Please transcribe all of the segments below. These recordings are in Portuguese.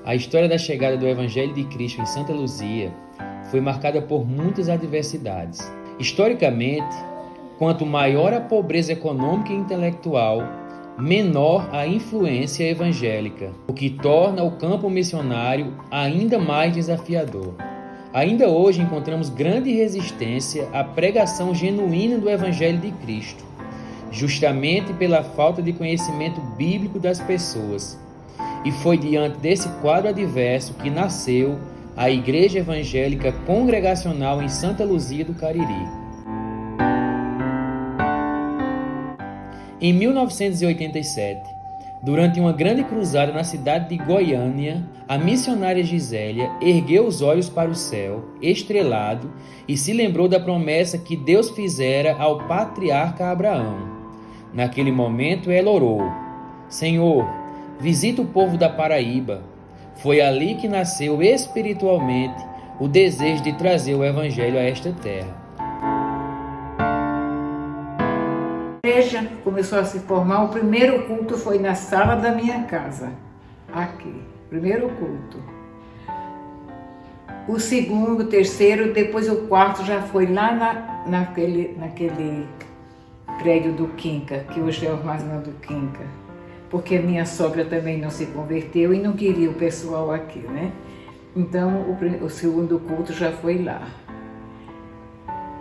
A história da chegada do Evangelho de Cristo em Santa Luzia foi marcada por muitas adversidades. Historicamente, quanto maior a pobreza econômica e intelectual, menor a influência evangélica, o que torna o campo missionário ainda mais desafiador. Ainda hoje encontramos grande resistência à pregação genuína do Evangelho de Cristo, justamente pela falta de conhecimento bíblico das pessoas. E foi diante desse quadro adverso que nasceu a Igreja Evangélica Congregacional em Santa Luzia do Cariri. Em 1987, durante uma grande cruzada na cidade de Goiânia, a missionária Gisélia ergueu os olhos para o céu, estrelado, e se lembrou da promessa que Deus fizera ao patriarca Abraão. Naquele momento ela orou: Senhor, visita o povo da Paraíba. Foi ali que nasceu espiritualmente o desejo de trazer o Evangelho a esta terra. A igreja começou a se formar. O primeiro culto foi na sala da minha casa, aqui, primeiro culto. O segundo, o terceiro, depois o quarto já foi lá naquele prédio do Quinca, que hoje é o armazém do Quinca, porque a minha sogra também não se converteu e não queria o pessoal aqui, né? Então o segundo culto já foi lá.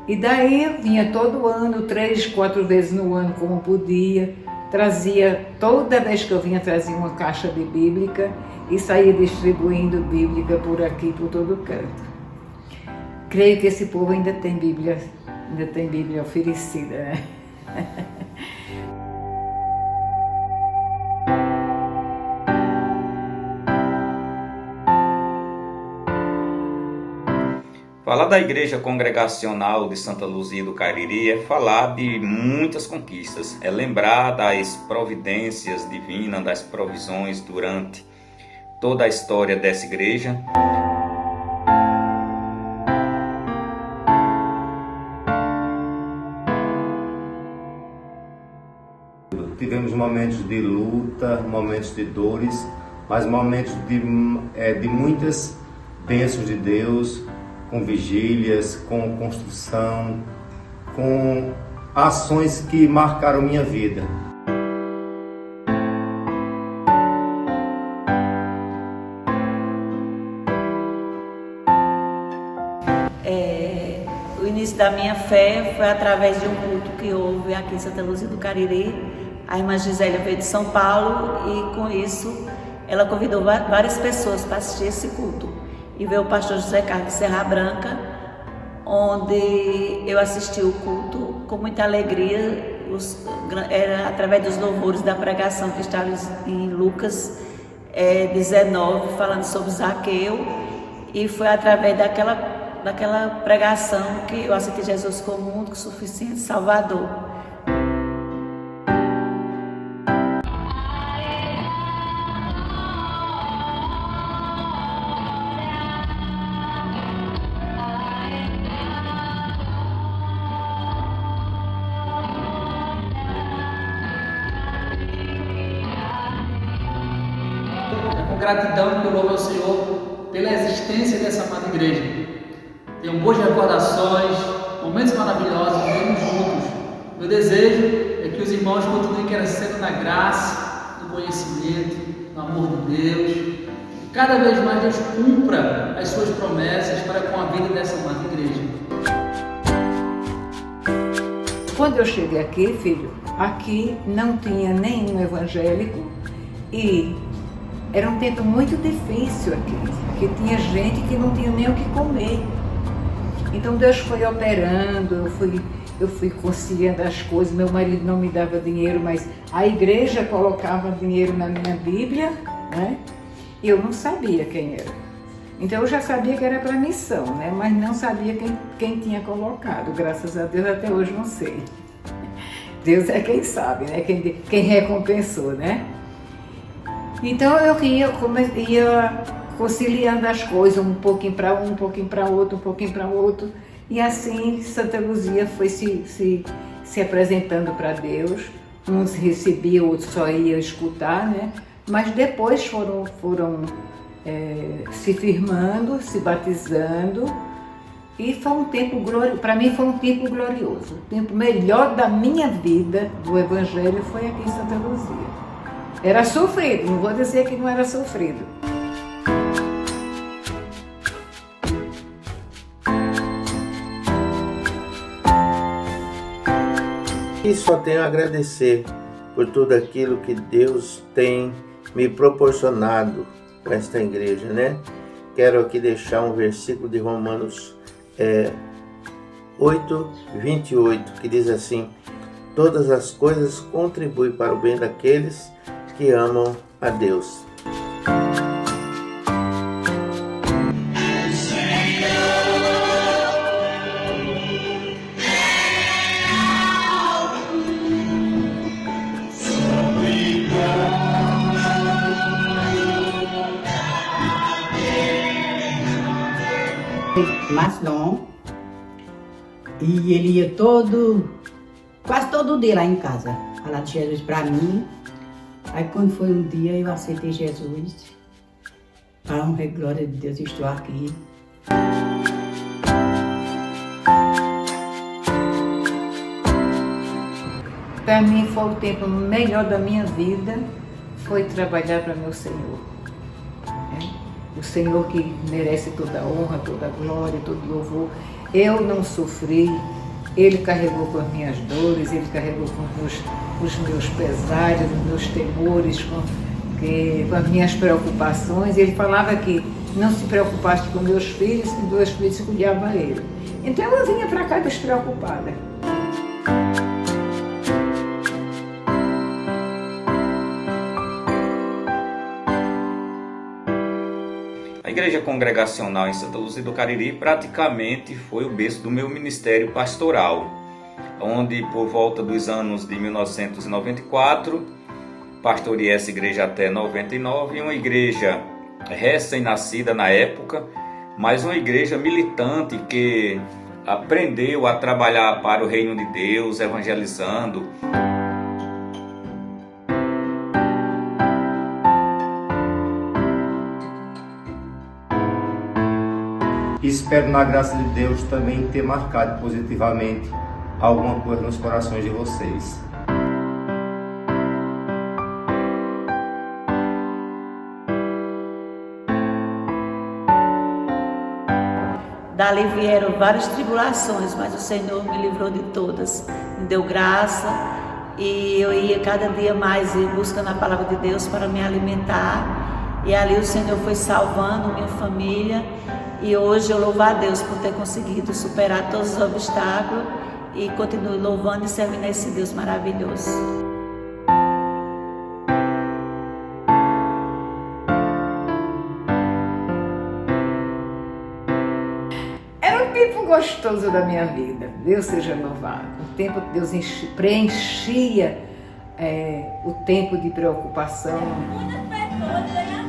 E daí eu vinha todo ano, 3, 4 vezes no ano, como podia, trazia, toda vez que eu vinha, trazia uma caixa de bíblica e saía distribuindo bíblica por aqui, por todo canto. Creio que esse povo ainda tem Bíblia oferecida, né? Falar da Igreja Congregacional de Santa Luzia do Cariri é falar de muitas conquistas, é lembrar das providências divinas, das provisões durante toda a história dessa igreja. Tivemos momentos de luta, momentos de dores, mas momentos de muitas bênçãos de Deus, com vigílias, com construção, com ações que marcaram minha vida. O início da minha fé foi através de um culto que houve aqui em Santa Luzia do Cariri. A irmã Gisélia veio de São Paulo e com isso ela convidou várias pessoas para assistir esse culto. E veio o pastor José Carlos Serra Branca, onde eu assisti o culto com muita alegria, era através dos louvores da pregação que estava em Lucas 19, falando sobre Zaqueu, e foi através daquela pregação que eu aceitei Jesus como único, suficiente Salvador. Com gratidão que eu louvo ao Senhor pela existência dessa amada igreja. Tenho boas recordações, momentos maravilhosos, vivemos juntos. Meu desejo é que os irmãos continuem crescendo na graça, no conhecimento, no amor de Deus. E cada vez mais Deus cumpra as suas promessas para com a vida dessa amada igreja. Quando eu cheguei aqui, filho, aqui não tinha nenhum evangélico e era um tempo muito difícil aqui, porque tinha gente que não tinha nem o que comer. Então Deus foi operando, eu fui conciliando as coisas, meu marido não me dava dinheiro, mas a igreja colocava dinheiro na minha Bíblia, né? E eu não sabia quem era. Então eu já sabia que era para missão, né? Mas não sabia quem tinha colocado, graças a Deus até hoje não sei. Deus é quem sabe, né? Quem recompensou, né? Então eu ia conciliando as coisas, um pouquinho para um pouquinho para outro, um pouquinho para outro. E assim Santa Luzia foi se apresentando para Deus. Uns recebiam, outros só iam escutar, né? Mas depois foram se firmando, se batizando. E foi um tempo glorioso, para mim foi um tempo glorioso. O tempo melhor da minha vida do Evangelho foi aqui em Santa Luzia. Era sofrido, não vou dizer que não era sofrido. E só tenho a agradecer por tudo aquilo que Deus tem me proporcionado com esta igreja, né? Quero aqui deixar um versículo de Romanos 8:28, que diz assim: todas as coisas contribuem para o bem daqueles que amam a Deus. Maslon, e ele ia quase todo dia lá em casa, falar de Jesus para mim. Aí quando foi um dia eu aceitei Jesus, para honra e glória de Deus, estou aqui. Para mim foi o tempo melhor da minha vida, foi trabalhar para meu Senhor. O Senhor que merece toda a honra, toda a glória, todo o louvor. Eu não sofri, Ele carregou com as minhas dores, Ele carregou com os meus pesares, os meus temores, com as minhas preocupações. Ele falava que não se preocupasse com meus filhos, que meus filhos cuidavam a Ele. Então eu vinha para cá despreocupada. A Igreja Congregacional em Santa Luzia do Cariri praticamente foi o berço do meu ministério pastoral, onde por volta dos anos de 1994, pastoreei essa igreja até 99, uma igreja recém-nascida na época, mas uma igreja militante que aprendeu a trabalhar para o reino de Deus, evangelizando. Espero, na graça de Deus, também ter marcado positivamente alguma coisa nos corações de vocês. Dali vieram várias tribulações, mas o Senhor me livrou de todas, me deu graça, e eu ia cada dia mais buscando a palavra de Deus para me alimentar, e ali o Senhor foi salvando minha família. E hoje eu louvo a Deus por ter conseguido superar todos os obstáculos e continuo louvando e servindo a esse Deus maravilhoso. Era um tempo gostoso da minha vida, Deus seja louvado. O tempo que Deus preenchia o tempo de preocupação. Muitas pessoas ganham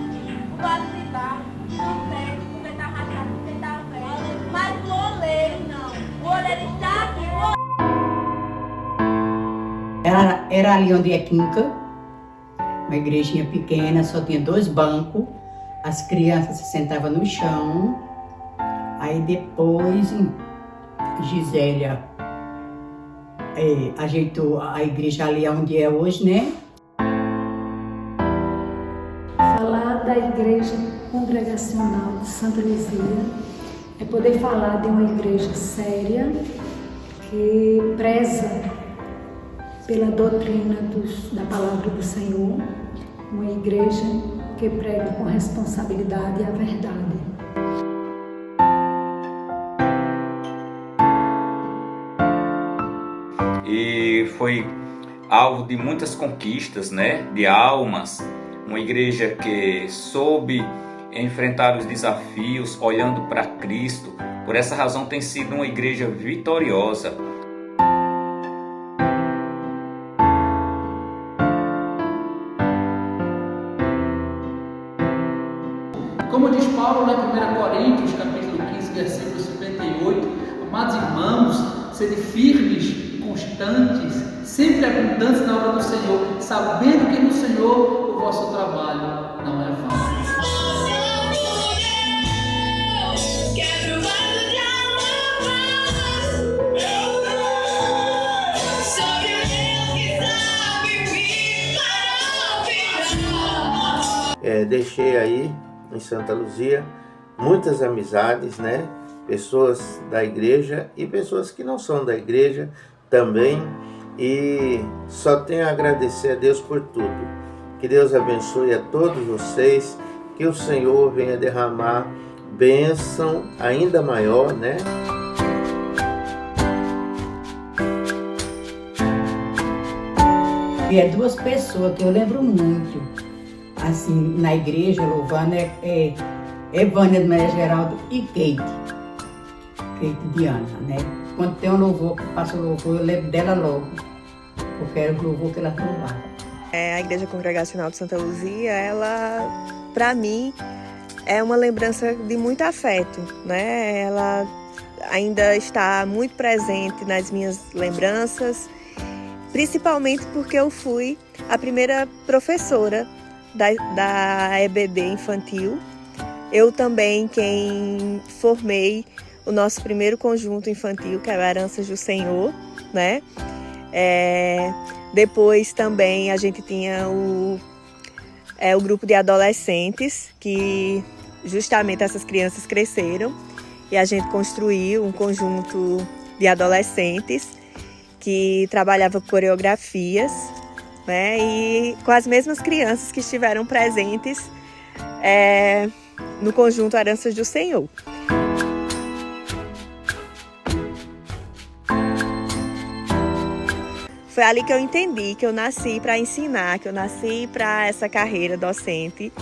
o vaso de barro, não perde porque está rachado, porque está velho. Mas o oleiro não. O oleiro está aqui. Era ali onde é Quinca, uma igrejinha pequena, só tinha 2 bancos. As crianças se sentavam no chão. Aí depois Gisélia ajeitou a igreja ali onde é hoje, né? Falar da Igreja Congregacional de Santa Luzia é poder falar de uma igreja séria que preza pela doutrina da palavra do Senhor, uma igreja que prega com responsabilidade a verdade. E foi alvo de muitas conquistas, né? De almas, uma igreja que soube enfrentar os desafios olhando para Cristo. Por essa razão tem sido uma igreja vitoriosa. Como diz Paulo lá em 1 Coríntios, capítulo 15, versículo 58, amados irmãos, sede firmes, constantes, sempre abundantes na obra do Senhor, sabendo que no Senhor o vosso trabalho não é vão. deixei aí em Santa Luzia muitas amizades, né? Pessoas da igreja e pessoas que não são da igreja também. E só tenho a agradecer a Deus por tudo. Que Deus abençoe a todos vocês, que o Senhor venha derramar bênção ainda maior, né? E é duas pessoas que eu lembro muito, assim, na igreja, louvando, Evânia do Maria Geraldo e Kate Diana, né? Quando tem um louvor, que passa o louvor, eu lembro dela logo, porque era o louvor que ela louvava. A Igreja Congregacional de Santa Luzia, ela, para mim, é uma lembrança de muito afeto, né? Ela ainda está muito presente nas minhas lembranças, principalmente porque eu fui a primeira professora da EBD infantil. Eu também quem formei o nosso primeiro conjunto infantil, que é o Heranças do Senhor, né? Depois também a gente tinha o grupo de adolescentes, que justamente essas crianças cresceram e a gente construiu um conjunto de adolescentes que trabalhava coreografias, né, e com as mesmas crianças que estiveram presentes no conjunto Heranças do Senhor. Foi ali que eu entendi que eu nasci para ensinar, que eu nasci para essa carreira docente.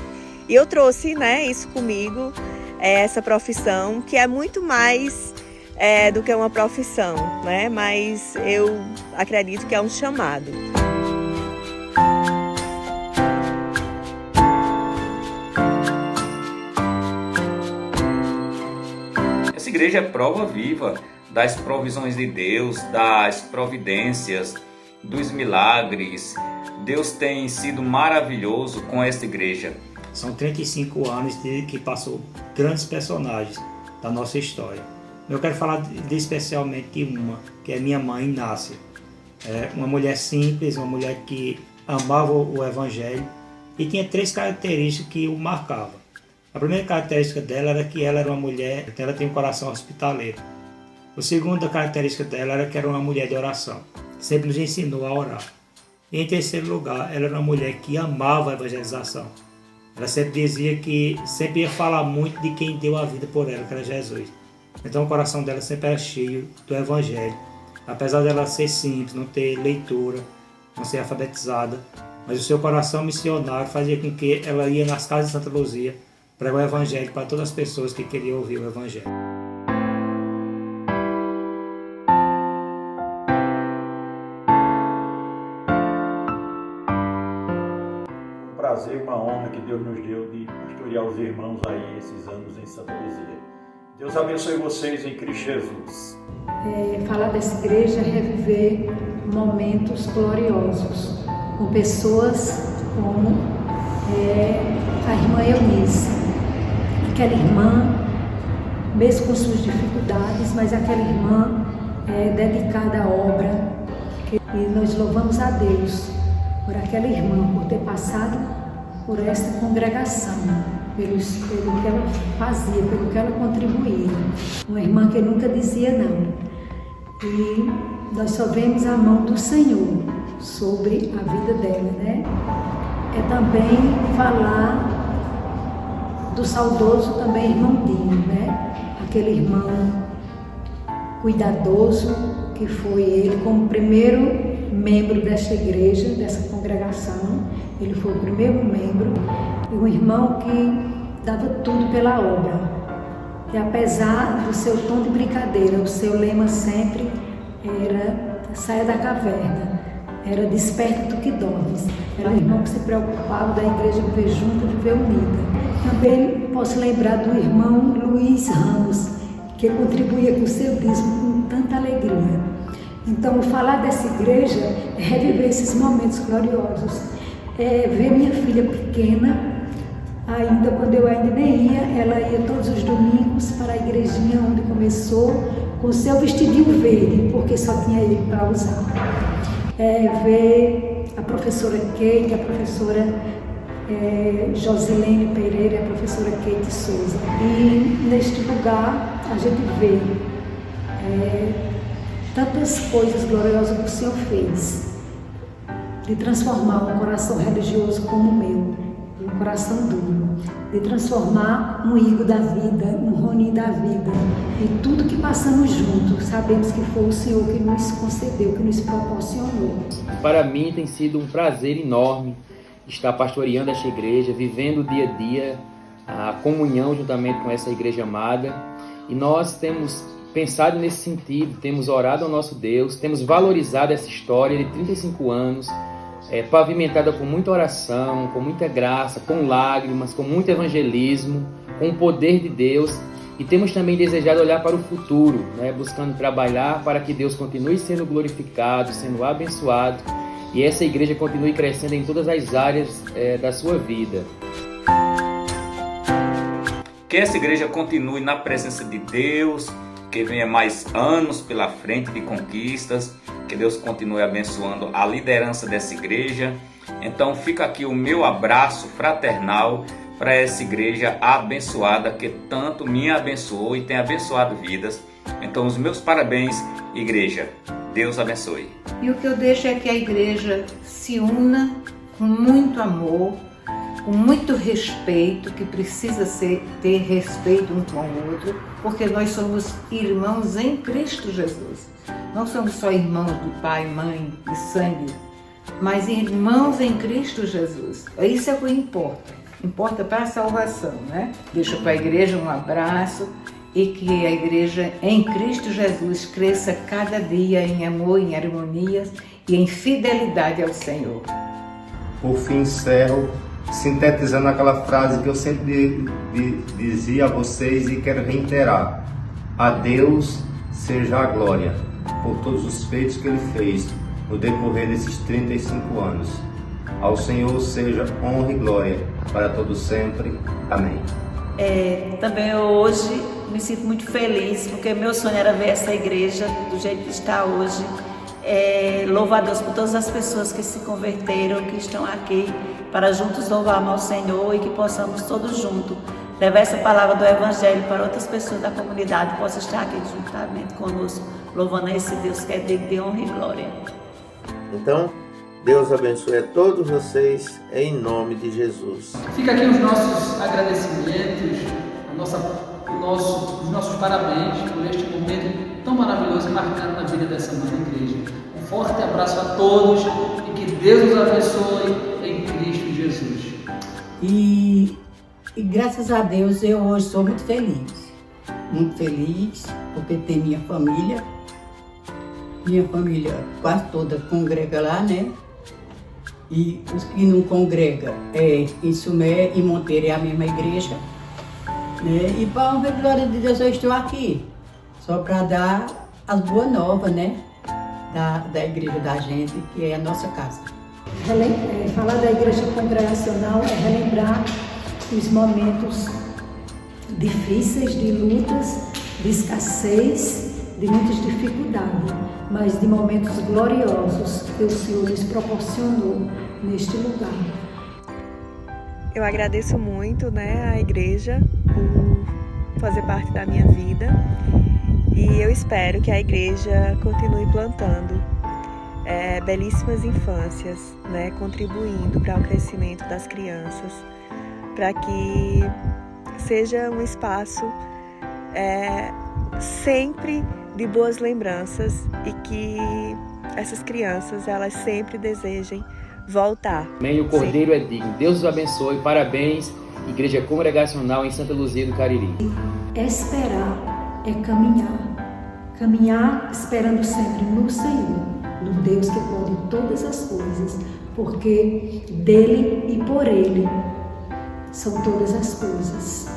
E eu trouxe, né, isso comigo, essa profissão, que é muito mais do que uma profissão, né? Mas eu acredito que é um chamado. Essa igreja é prova viva das provisões de Deus, das providências, dos milagres. Deus tem sido maravilhoso com esta igreja. São 35 anos que passou grandes personagens da nossa história. Eu quero falar especialmente de uma, que é minha mãe, Inácia. Uma mulher simples, uma mulher que amava o Evangelho e tinha 3 características que o marcavam. A primeira característica dela era que ela era uma mulher, ela tem um coração hospitaleiro. A segunda característica dela era que era uma mulher de oração. Sempre nos ensinou a orar. E em terceiro lugar, ela era uma mulher que amava a evangelização. Ela sempre dizia que sempre ia falar muito de quem deu a vida por ela, que era Jesus. Então o coração dela sempre era cheio do Evangelho. Apesar dela ser simples, não ter leitura, não ser alfabetizada, mas o seu coração missionário fazia com que ela ia nas casas de Santa Luzia pregar o Evangelho para todas as pessoas que queriam ouvir o Evangelho. Um prazer, uma honra que Deus nos deu de pastorear os irmãos aí esses anos em Santa Luzia. Deus abençoe vocês em Cristo Jesus. Falar dessa igreja é reviver momentos gloriosos com pessoas como a irmã Eunice. Aquela irmã, mesmo com suas dificuldades, mas aquela irmã é dedicada à obra. E nós louvamos a Deus por aquela irmã, por ter passado por esta congregação, pelo que ela fazia, pelo que ela contribuía. Uma irmã que nunca dizia não. E nós só vemos a mão do Senhor sobre a vida dela, né? É também falar do saudoso também irmão Dinho, né? Aquele irmão cuidadoso que foi ele como primeiro membro desta igreja, dessa congregação. Ele foi o primeiro membro e um irmão que dava tudo pela obra. E apesar do seu tom de brincadeira, o seu lema sempre era saia da caverna, era desperta do que dormes. Era um irmão que se preocupava da igreja viver junta, viver unida. Também posso lembrar do irmão Luiz Ramos, que contribuía com o seu dízimo com tanta alegria. Então, falar dessa igreja é reviver esses momentos gloriosos. Ver minha filha pequena, ainda quando eu ainda nem ia, ela ia todos os domingos para a igrejinha onde começou, com seu vestidinho verde, porque só tinha ele para usar. Ver a professora Kate, a professora Josilene Pereira e a professora Kate Souza. E neste lugar a gente vê tantas coisas gloriosas que o Senhor fez, de transformar um coração religioso como o meu, um coração duro, de transformar um Igor da vida, um Roni da vida, e tudo que passamos juntos, sabemos que foi o Senhor que nos concedeu, que nos proporcionou. Para mim tem sido um prazer enorme estar pastoreando esta igreja, vivendo o dia a dia, a comunhão juntamente com essa igreja amada, e nós temos pensado nesse sentido, temos orado ao nosso Deus, temos valorizado essa história de 35 anos, pavimentada com muita oração, com muita graça, com lágrimas, com muito evangelismo, com o poder de Deus, e temos também desejado olhar para o futuro, buscando trabalhar para que Deus continue sendo glorificado, sendo abençoado, e essa igreja continue crescendo em todas as áreas da sua vida. Que essa igreja continue na presença de Deus, que venha mais anos pela frente de conquistas, que Deus continue abençoando a liderança dessa igreja. Então fica aqui o meu abraço fraternal para essa igreja abençoada, que tanto me abençoou e tem abençoado vidas. Então os meus parabéns, igreja. Deus abençoe. E o que eu deixo é que a igreja se una com muito amor, com muito respeito, que precisa ter respeito um com o outro, porque nós somos irmãos em Cristo Jesus. Não somos só irmãos de pai, mãe, de sangue, mas irmãos em Cristo Jesus. Isso é o que importa. Importa para a salvação, né? Deixo para a igreja um abraço e que a igreja em Cristo Jesus cresça cada dia em amor, em harmonias e em fidelidade ao Senhor. Por fim, encerro sintetizando aquela frase que eu sempre dizia a vocês e quero reiterar: a Deus seja a glória por todos os feitos que Ele fez no decorrer desses 35 anos. Ao Senhor seja honra e glória para todos sempre. Amém. Também hoje me sinto muito feliz, porque meu sonho era ver essa igreja do jeito que está hoje. Louvo a Deus por todas as pessoas que se converteram, que estão aqui, para juntos louvarmos ao Senhor e que possamos todos juntos levar essa palavra do Evangelho para outras pessoas da comunidade, que possam estar aqui juntamente conosco, louvando a esse Deus que é digno de honra e glória. Então, Deus abençoe a todos vocês, em nome de Jesus. Fica aqui os nossos agradecimentos, os nossos parabéns por este momento tão maravilhoso e marcado na vida dessa amada igreja. Um forte abraço a todos e que Deus nos abençoe em Cristo Jesus. E graças a Deus eu hoje sou muito feliz, porque tem minha família quase toda congrega lá, né? E os que não congregam em Sumé e Monteiro é a mesma igreja, né? E para honra e glória de Deus eu estou aqui, só para dar as boas novas, né? Da igreja da gente, que é a nossa casa. Falar da igreja congregacional é relembrar os momentos difíceis, de lutas, de escassez, de muitas dificuldades, mas de momentos gloriosos que o Senhor nos proporcionou neste lugar. Eu agradeço muito, né, a igreja por fazer parte da minha vida, e eu espero que a igreja continue plantando belíssimas infâncias, né, contribuindo para o crescimento das crianças, para que seja um espaço sempre de boas lembranças e que essas crianças elas sempre desejem voltar. Amém, o Cordeiro é digno. Deus os abençoe. Parabéns, Igreja Congregacional em Santa Luzia do Cariri. Esperar é caminhar. Caminhar esperando sempre no Senhor, no Deus que pode todas as coisas, porque dele e por ele são todas as coisas.